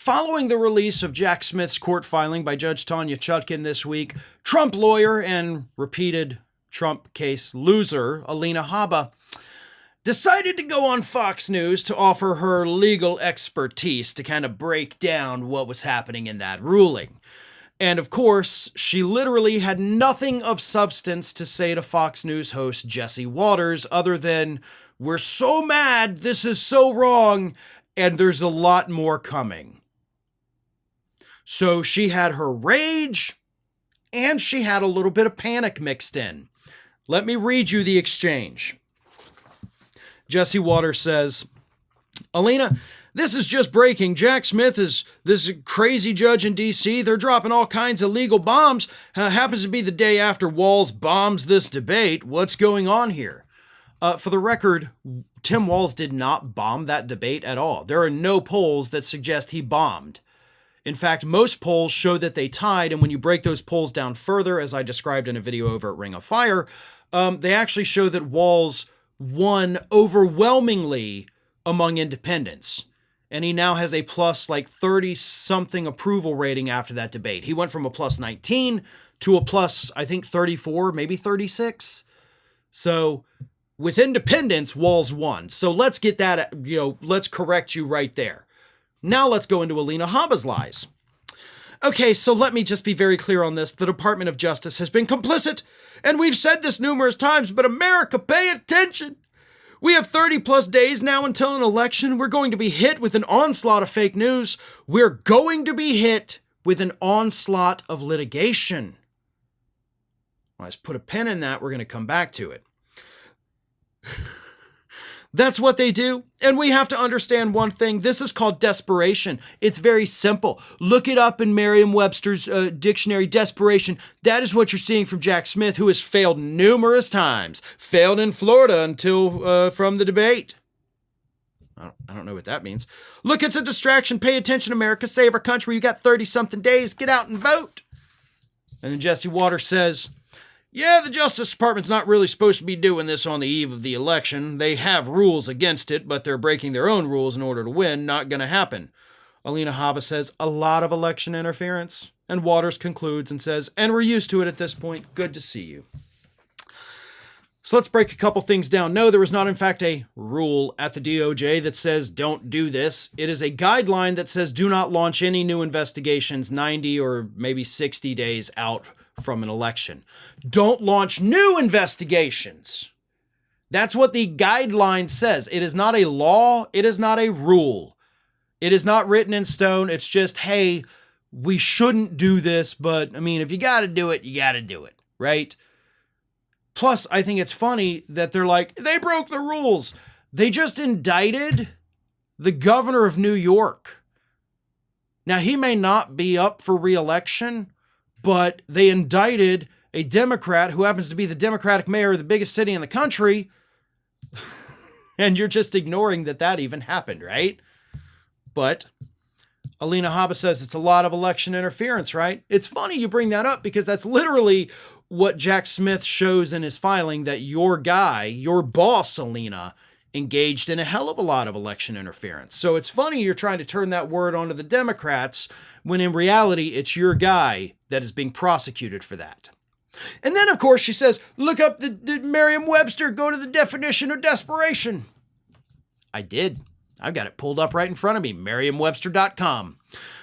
Following the release of Jack Smith's court filing by Judge Tanya Chutkin this week, Trump lawyer and repeated Trump case loser Alina Habba decided to go on Fox News to offer her legal expertise to kind of break down what was happening in that ruling. And of course, she literally had nothing of substance to say to Fox News host Jesse Waters other than, "We're so mad, this is so wrong, and there's a lot more coming." So she had her rage, and she had a little bit of panic mixed in. Let me read you the exchange. Jesse Waters says, "Alina, this is just breaking. Jack Smith is this crazy judge in D.C. They're dropping all kinds of legal bombs. Happens to be the day after Walz bombs this debate. What's going on here?" For the record, Tim Walz did not bomb that debate at all. There are no polls that suggest he bombed. In fact, most polls show that they tied, and when you break those polls down further, as I described in a video over at Ring of Fire, they actually show that Walz won overwhelmingly among independents. And he now has a plus 30-something approval rating after that debate. He went from a plus 19 to a plus, I think, 34, maybe 36. So with independents, Walz won. So let's get that, let's correct you right there. Now let's go into Alina Habba's lies. Okay, so let me just be very clear on this. The Department of Justice has been complicit, and we've said this numerous times, but America, pay attention. We have 30 plus days now until an election. We're going to be hit with an onslaught of fake news. We're going to be hit with an onslaught of litigation. Let's put a pin in that. We're going to come back to it. That's what they do. And we have to understand one thing. This is called desperation. It's very simple. Look it up in Merriam-Webster's dictionary, desperation. That is what you're seeing from Jack Smith, who has failed numerous times. Failed in Florida until from the debate. I don't know what that means. Look, it's a distraction. Pay attention, America. Save our country. You got 30-something days. Get out and vote. And then Jesse Waters says, "Yeah, the Justice Department's not really supposed to be doing this on the eve of the election. They have rules against it, but they're breaking their own rules in order to win. Not going to happen." Alina Habba says, "A lot of election interference." And Waters concludes and says, "And we're used to it at this point. Good to see you." So let's break a couple things down. No, there is not, in fact, a rule at the DOJ that says don't do this. It is a guideline that says do not launch any new investigations 90 or maybe 60 days out from an election. Don't launch new investigations. That's what the guideline says. It is not a law. It is not a rule. It is not written in stone. It's just, hey, we shouldn't do this, but if you got to do it, you got to do it, right? Plus, I think it's funny that they're like, they broke the rules. They just indicted the governor of New York. Now, he may not be up for re-election, but they indicted a Democrat who happens to be the Democratic mayor of the biggest city in the country. And you're just ignoring that even happened, right? But Alina Habba says it's a lot of election interference, right? It's funny you bring that up because that's literally what Jack Smith shows in his filing, that your guy, your boss, Alina, engaged in a hell of a lot of election interference. So it's funny you're trying to turn that word onto the Democrats when in reality it's your guy that is being prosecuted for that. And then, of course, she says, look up the Merriam-Webster, go to the definition of desperation. I did. I've got it pulled up right in front of me, merriam-webster.com.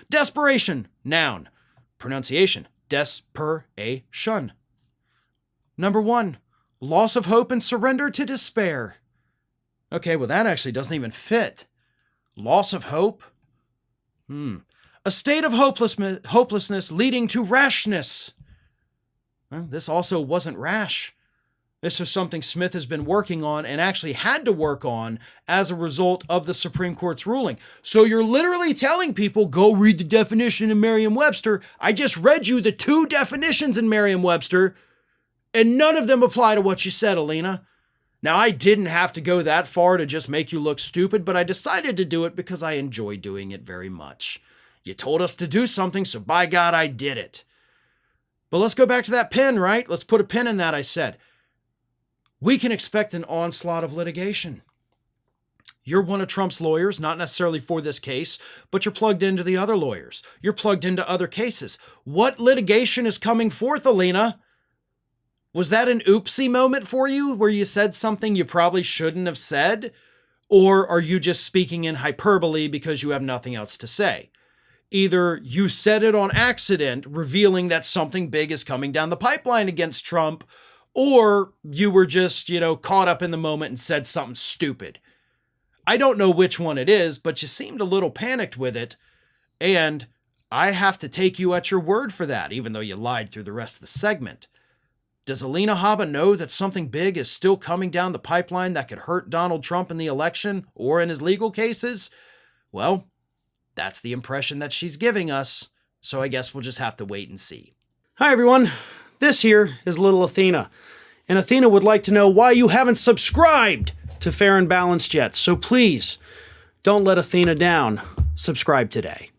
Desperation, noun. Pronunciation, desperation. Number 1, loss of hope and surrender to despair. Okay, well, that actually doesn't even fit. Loss of hope? A state of hopelessness leading to rashness. Well, this also wasn't rash. This is something Smith has been working on and actually had to work on as a result of the Supreme Court's ruling. So you're literally telling people, go read the definition in Merriam-Webster. I just read you the 2 definitions in Merriam-Webster, and none of them apply to what you said, Alina. Now, I didn't have to go that far to just make you look stupid, but I decided to do it because I enjoy doing it very much. You told us to do something, so by God, I did it. But let's go back to that pin, right? Let's put a pin in that, I said. We can expect an onslaught of litigation. You're one of Trump's lawyers, not necessarily for this case, but you're plugged into the other lawyers. You're plugged into other cases. What litigation is coming forth, Alina? Was that an oopsie moment for you where you said something you probably shouldn't have said? Or are you just speaking in hyperbole because you have nothing else to say? Either you said it on accident, revealing that something big is coming down the pipeline against Trump, or you were just, caught up in the moment and said something stupid. I don't know which one it is, but you seemed a little panicked with it, and I have to take you at your word for that, even though you lied through the rest of the segment. Does Alina Habba know that something big is still coming down the pipeline that could hurt Donald Trump in the election or in his legal cases? Well, that's the impression that she's giving us, so I guess we'll just have to wait and see. Hi everyone, this here is little Athena, and Athena would like to know why you haven't subscribed to Fair and Balanced yet, so please, don't let Athena down. Subscribe today.